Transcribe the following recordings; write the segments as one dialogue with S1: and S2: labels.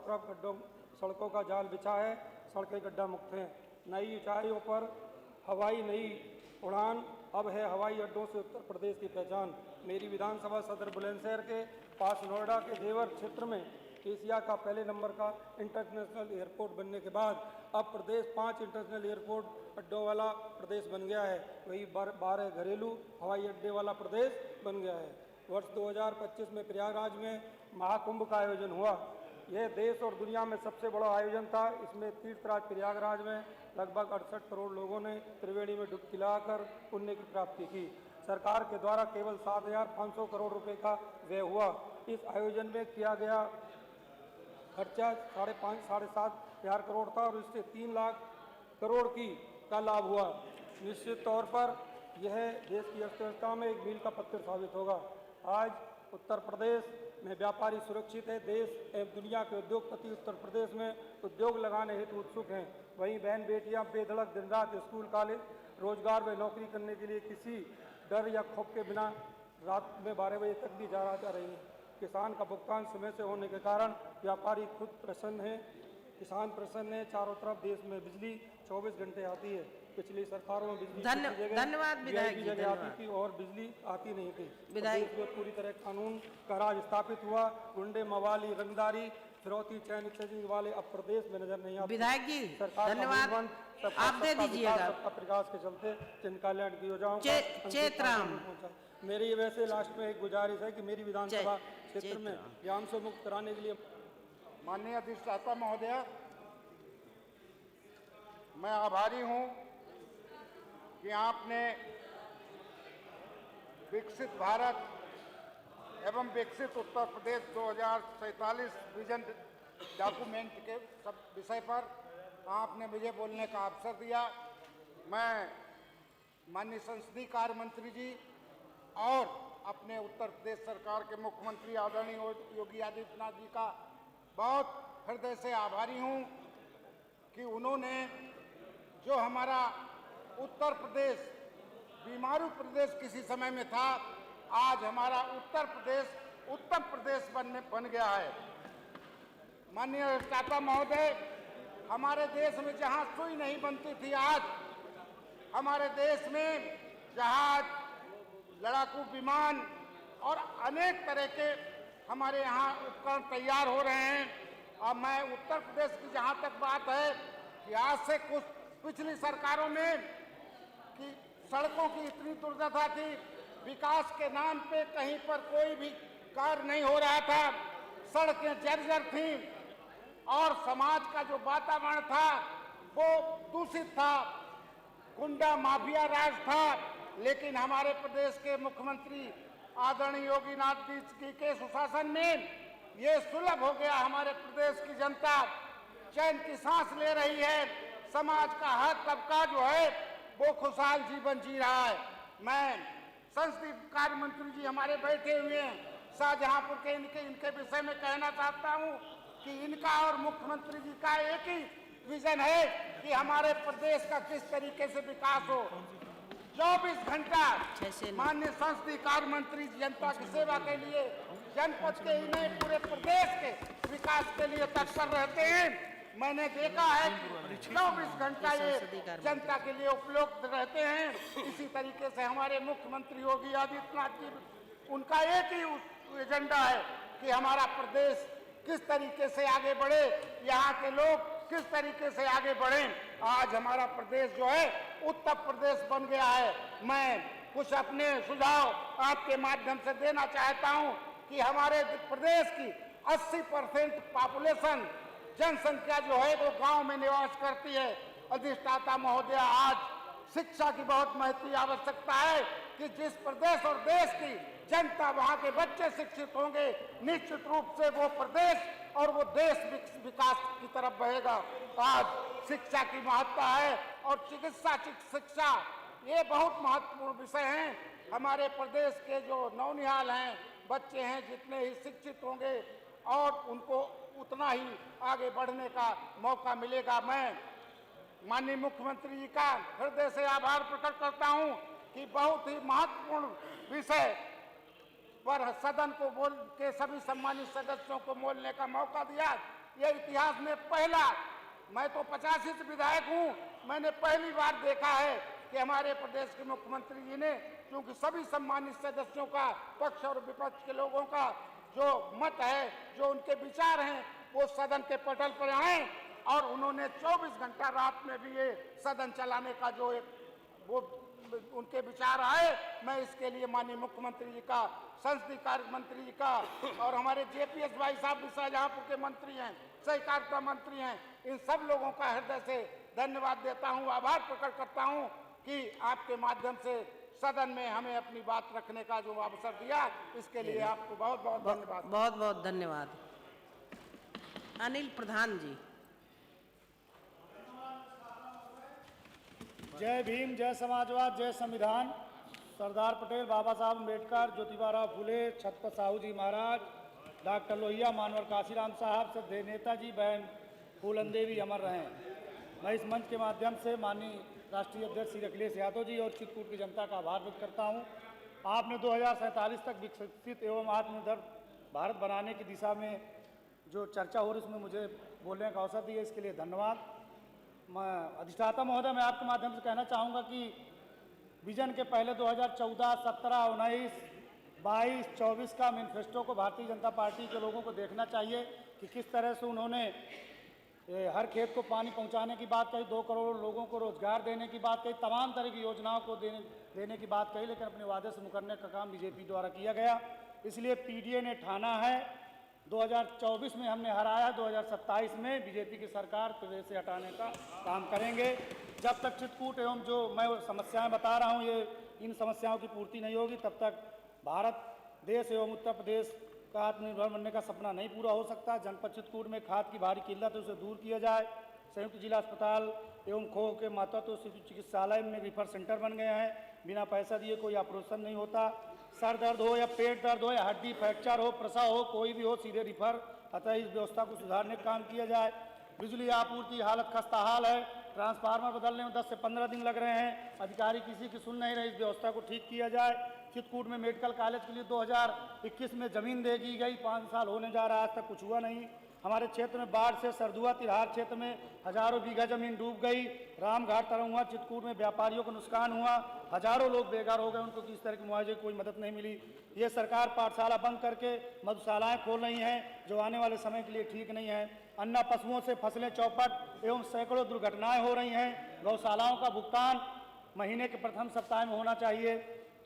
S1: तरफ गड्ढों सड़कों का जाल बिछा है, सड़कें गड्ढा मुक्त हैं। नई ऊंचाइयों पर हवाई नई उड़ान, अब है हवाई अड्डों से उत्तर प्रदेश की पहचान। मेरी विधानसभा सदर बुलंदशहर के पास नोएडा के जेवर क्षेत्र में एशिया का पहले नंबर का इंटरनेशनल एयरपोर्ट बनने के बाद अब प्रदेश 5 इंटरनेशनल एयरपोर्ट अड्डों वाला प्रदेश बन गया है। वही 12 घरेलू हवाई अड्डे वाला प्रदेश बन गया है। वर्ष 2025 में प्रयागराज में महाकुंभ का आयोजन हुआ। यह देश और दुनिया में सबसे बड़ा आयोजन था। इसमें तीर्थराज प्रयागराज में लगभग 68 करोड़ लोगों ने त्रिवेणी में डुबकी लगाकर पुण्य की प्राप्ति की। सरकार के द्वारा केवल 7,500 करोड़ रुपए का व्यय हुआ। इस आयोजन में किया गया खर्चा 5,500-7,500 करोड़ था और इससे 3 लाख करोड़ का लाभ हुआ। निश्चित तौर पर यह देश की अर्थव्यवस्था में एक मील का पत्थर साबित होगा। आज उत्तर प्रदेश में व्यापारी सुरक्षित है। देश एवं दुनिया के उद्योगपति उत्तर प्रदेश में उद्योग लगाने हेतु उत्सुक हैं। वहीं बहन बेटियां बेधड़क दिन रात स्कूल कॉलेज रोजगार व नौकरी करने के लिए किसी डर या खौफ के बिना रात में 12 बजे तक भी जा रही हैं। किसान का भुगतान समय से होने के कारण व्यापारी खुद प्रसन्न हैं, किसान प्रसन्न है। चारों तरफ देश में बिजली 24 घंटे आती है। पिछली सरकारों में बिजली
S2: धन्यवाद विधायक जी
S1: आती थी और बिजली आती नहीं थी। विधायक में पूरी तरह कानून का राज स्थापित हुआ। गुंडे मवाली रंगदारी फिरौती चैनिंग वाले अब प्रदेश में नजर नहीं आते।
S2: विधायक जी धन्यवाद, आप दे दीजिएगा।
S1: सबका प्रकाश के चलते जन कल्याण की योजनाओं
S2: चेतराम।
S1: मेरी वैसे लास्ट में एक गुजारिश है कि मेरी विधानसभा क्षेत्र में व्यायाम से मुक्त कराने के लिए
S3: माननीय अधिष्ठाता महोदय, मैं आभारी हूं कि आपने विकसित भारत एवं विकसित उत्तर प्रदेश 2047 विजन डॉक्यूमेंट के सब विषय पर आपने मुझे बोलने का अवसर दिया। मैं माननीय संसदीय कार्य मंत्री जी और अपने उत्तर प्रदेश सरकार के मुख्यमंत्री आदरणीय योगी आदित्यनाथ जी का बहुत हृदय से आभारी हूं कि उन्होंने जो हमारा उत्तर प्रदेश बीमारू प्रदेश किसी समय में था, आज हमारा उत्तर प्रदेश बन गया है। माननीय अधिष्ठाता महोदय, हमारे देश में जहां सुई नहीं बनती थी, आज हमारे देश में जहाज, लड़ाकू विमान और अनेक तरह के हमारे यहाँ उपकरण तैयार हो रहे हैं। और मैं उत्तर प्रदेश की जहाँ तक बात है कि आज से कुछ पिछली सरकारों में कि सड़कों की इतनी दुर्दशा थी, विकास के नाम पे कहीं पर कोई भी कार्य नहीं हो रहा था, सड़कें जर्जर थीं और समाज का जो वातावरण था वो दूषित था, गुंडा माफिया राज था। लेकिन हमारे प्रदेश के मुख्यमंत्री आदरणीय योगी नाथ जी के सुशासन में ये सुलभ हो गया। हमारे प्रदेश की जनता चैन की सांस ले रही है। समाज का हर तबका जो है वो खुशहाल जीवन जी रहा है। मैं संसदीय कार्य मंत्री जी हमारे बैठे हुए हैं शाहजहांपुर के, इनके विषय में कहना चाहता हूं कि इनका और मुख्यमंत्री जी का एक ही विजन है कि हमारे प्रदेश का किस तरीके से विकास हो। 24 घंटा माननीय संसदीय कार्य मंत्री जनता की सेवा के लिए, जनपद के ही नहीं पूरे प्रदेश के विकास के लिए तत्पर रहते हैं। मैंने देखा है 24 घंटा ये जनता के लिए उपलब्ध रहते हैं। इसी तरीके से हमारे मुख्यमंत्री योगी आदित्यनाथ जी, उनका एक ही एजेंडा है कि हमारा प्रदेश किस तरीके से आगे बढ़े, यहाँ के लोग किस तरीके से आगे बढ़ें। आज हमारा प्रदेश जो है उत्तर प्रदेश बन गया है। मैं कुछ अपने सुझाव आपके माध्यम से देना चाहता हूं कि हमारे प्रदेश की 80% पॉपुलेशन जनसंख्या जो है वो गांव में निवास करती है। अधिष्ठाता महोदय, आज शिक्षा की बहुत महत्वपूर्ण आवश्यकता है कि जिस प्रदेश और देश की जनता, वहां के बच्चे शिक्षित होंगे, निश्चित रूप से वो प्रदेश और वो देश विकास की तरफ बढ़ेगा। आज शिक्षा की महत्ता है और चिकित्सा शिक्षा ये बहुत महत्वपूर्ण विषय हैं। हमारे प्रदेश के जो नौनिहाल हैं, बच्चे हैं, जितने ही शिक्षित होंगे और उनको उतना ही आगे बढ़ने का मौका मिलेगा। मैं माननीय मुख्यमंत्री जी का हृदय से आभार प्रकट करता हूं कि बहुत ही महत्वपूर्ण विषय पर सदन को बोल के सभी सम्मानित सदस्यों को बोलने का मौका दिया। ये इतिहास में पहला, मैं तो 85 से विधायक हूँ, मैंने पहली बार देखा है कि हमारे प्रदेश के मुख्यमंत्री जी ने, क्योंकि सभी सम्मानित सदस्यों का, पक्ष और विपक्ष के लोगों का जो मत है, जो उनके विचार हैं, वो सदन के पटल पर आए और उन्होंने 24 घंटा रात में भी ये सदन चलाने का जो एक वो उनके विचार आए, मैं इसके लिए माननीय मुख्यमंत्री जी का, संसदीय कार्य मंत्री जी का और हमारे जेपीएस भाई साहब भी शाहजहांपुर के मंत्री हैं, सहकारिता मंत्री हैं, इन सब लोगों का हृदय से धन्यवाद देता हूं, आभार प्रकट करता हूं कि आपके माध्यम से सदन में हमें अपनी बात रखने का जो अवसर दिया, इसके लिए आपको बहुत बहुत धन्यवाद।
S2: बहुत बहुत धन्यवाद। अनिल प्रधान जी।
S4: जय भीम, जय समाजवाद, जय संविधान। सरदार पटेल, बाबा साहब अम्बेडकर, ज्योतिबा फुले, छत्रपति साहू जी महाराज, डॉक्टर लोहिया, मानवर काशीराम साहब, श्रद्धेय नेताजी बहन फूलन देवी अमर रहें। मैं इस मंच के माध्यम से माननीय राष्ट्रीय अध्यक्ष श्री अखिलेश यादव जी और चित्रकूट की जनता का आभार व्यक्त करता हूं। आपने 2047 तक विकसित एवं आत्मनिर्भर भारत बनाने की दिशा में जो चर्चा हो रही है, उसमें मुझे बोलने का अवसर दिया, इसके लिए धन्यवाद। मैं अधिष्ठाता महोदय, मैं आपके माध्यम से कहना चाहूँगा कि विजन के पहले 2014, 17, 19, 22, 24 का मैनिफेस्टो को भारतीय जनता पार्टी के लोगों को देखना चाहिए कि किस तरह से उन्होंने हर खेत को पानी पहुंचाने की बात कही, 2 करोड़ लोगों को रोजगार देने की बात कही, तमाम तरह की योजनाओं को देने की बात कही, लेकिन अपने वादे से मुकरने का काम बीजेपी द्वारा किया गया। इसलिए पीडीए ने ठाना है 2024 में हमने हराया, 2027 में बीजेपी की सरकार प्रदेश से हटाने का काम करेंगे। जब तक चित्रकूट एवं जो मैं समस्याएं बता रहा हूं, ये इन समस्याओं की पूर्ति नहीं होगी, तब तक भारत देश एवं उत्तर प्रदेश का आत्मनिर्भर बनने का सपना नहीं पूरा हो सकता। जनपद चित्रकूट में खाद की भारी किल्लत है, उसे दूर किया जाए। संयुक्त जिला अस्पताल एवं खो के मातृत्व चिकित्सालय में रिफर सेंटर बन गए हैं, बिना पैसा दिए कोई ऑपरेशन नहीं होता। सर दर्द हो या पेट दर्द हो या हड्डी फ्रैक्चर हो, प्रसव हो, कोई भी हो, सीधे रिफर। अतः इस व्यवस्था को सुधारने का काम किया जाए। बिजली आपूर्ति हालत खस्ताहाल है, ट्रांसफार्मर बदलने में 10 से 15 दिन लग रहे हैं, अधिकारी किसी की सुन नहीं रहे, इस व्यवस्था को ठीक किया जाए। चित्रकूट में मेडिकल कॉलेज के लिए 2021 में ज़मीन दे दी गई, 5 साल होने जा रहा है, आज तक कुछ हुआ नहीं। हमारे क्षेत्र में बाढ़ से सरदुआ तिरहार क्षेत्र में हजारों बीघा जमीन डूब गई। रामघाट तरंगुआ चित्रकूट में व्यापारियों को नुकसान हुआ, हजारों लोग बेघर हो गए, उनको किसी तरह की मुआवजे की कोई मदद नहीं मिली। ये सरकार पाठशाला बंद करके मधुशालाएं खोल रही हैं, जो आने वाले समय के लिए ठीक नहीं है। अन्ना पशुओं से फसलें चौपट एवं सैकड़ों दुर्घटनाएं हो रही हैं। गौशालाओं का भुगतान महीने के प्रथम सप्ताह में होना चाहिए।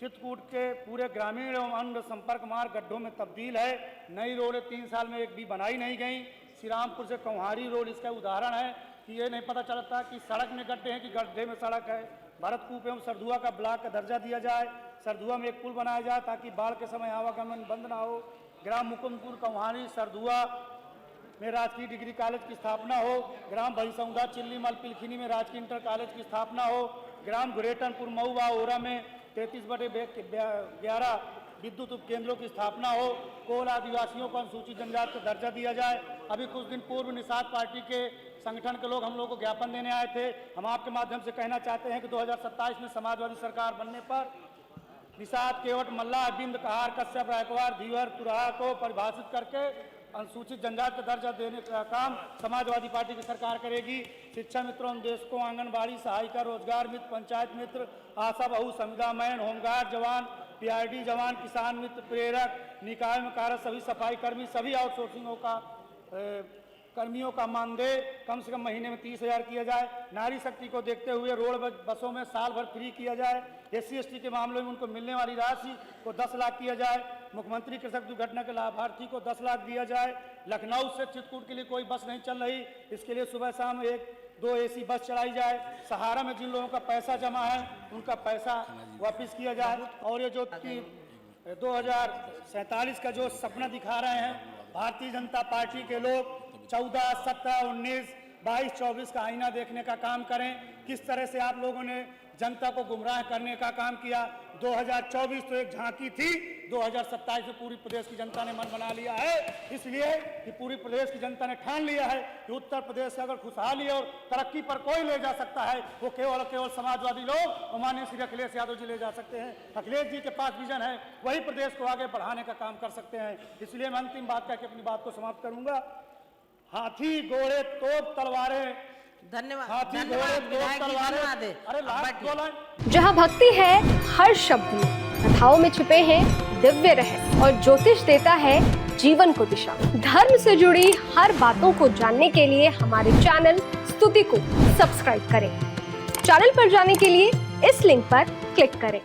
S4: चित्रकूट के पूरे ग्रामीण एवं अन्य संपर्क मार्ग गड्ढों में तब्दील है। नई रोडें 3 साल में एक भी बनाई नहीं गई। श्रीरामपुर से कंहारी रोड इसका उदाहरण है कि ये नहीं पता चलता कि सड़क में गड्ढे हैं कि गड्ढे में सड़क है। भरतकूप एवं सरधुआ का ब्लॉक का दर्जा दिया जाए। सरधुआ में एक पुल बनाया जाए ताकि बाढ़ के समय आवागमन बंद ना हो। ग्राम मुकुंदपुर कंहारी सरधुआ में राजकीय डिग्री कॉलेज की स्थापना हो। ग्राम भईसौदा चिल्लीमल पिलखिनी में राजकीय इंटर कॉलेज की स्थापना हो। ग्राम घुरेटनपुर मऊवा ओरा में 33/11 विद्युत उपकेंद्रों की स्थापना हो। कोल आदिवासियों को अनुसूचित जनजाति का दर्जा दिया जाए। अभी कुछ दिन पूर्व निषाद पार्टी के संगठन के लोग हम लोग को ज्ञापन देने आए थे। हम आपके माध्यम से कहना चाहते हैं कि 2027 में समाजवादी सरकार बनने पर निषाद, केवट, मल्लाह, बिंद, कहार, कश्यप, रायकवार, धीवर, तुराहा को परिभाषित करके अनुसूचित जनजाति का दर्जा देने का काम समाजवादी पार्टी की सरकार करेगी। शिक्षा मित्रों, निदेशकों, आंगनबाड़ी सहायिका, रोजगार मित्र, पंचायत मित्र, आशा बहु, संविदा मैन, होमगार्ड जवान, पीआरडी जवान, किसान मित्र, प्रेरक, निकाय में कार्यरत सभी सफाई कर्मी, सभी आउटसोर्सिंगों का कर्मियों का मानदेय कम से कम महीने में 30,000 किया जाए। नारी शक्ति को देखते हुए रोड बसों में साल भर फ्री किया जाए। SC/ST के मामलों में उनको मिलने वाली राशि को 10 लाख किया जाए। मुख्यमंत्री कृषक दुर्घटना के लाभार्थी को 10 लाख दिया जाए। लखनऊ से चित्रकूट के लिए कोई बस नहीं चल रही, इसके लिए सुबह शाम 1-2 AC बस चलाई जाए। सहारा में जिन लोगों का पैसा जमा है उनका पैसा वापस किया जाए। और ये जो 2047 का जो सपना दिखा रहे हैं भारतीय जनता पार्टी के लोग, 14, 17, 19, 22, 24 का आईना देखने का काम करें। किस तरह से आप लोगों ने जनता को गुमराह करने का काम किया। 2024 तो एक झांकी थी, 2027 में पूरी प्रदेश की जनता ने मन बना लिया है। इसलिए कि पूरी प्रदेश की जनता ने ठान लिया है कि उत्तर प्रदेश से अगर खुशहाली और तरक्की पर कोई ले जा सकता है वो केवल समाजवादी लोग और माननीय श्री अखिलेश यादव जी ले जा सकते हैं। अखिलेश जी के पास विजन है, वही प्रदेश को आगे बढ़ाने का काम कर सकते हैं। इसलिए मैं अंतिम बात कह के अपनी बात को समाप्त करूंगा हाथी घोड़े तोप तलवारें,
S2: धन्यवाद
S4: हाथी घोड़े
S2: धन्यवाद
S4: तोप
S2: विधायक जी, धन्यवाद
S4: तलवारें। अरे लास्ट
S2: बैठिए।
S4: बोला।
S5: जहाँ भक्ति है हर शब्द में, कथाओं में छुपे हैं दिव्य रहस्य और ज्योतिष देता है जीवन को दिशा। धर्म से जुड़ी हर बातों को जानने के लिए हमारे चैनल स्तुति को सब्सक्राइब करें। चैनल पर जाने के लिए इस लिंक पर क्लिक करें।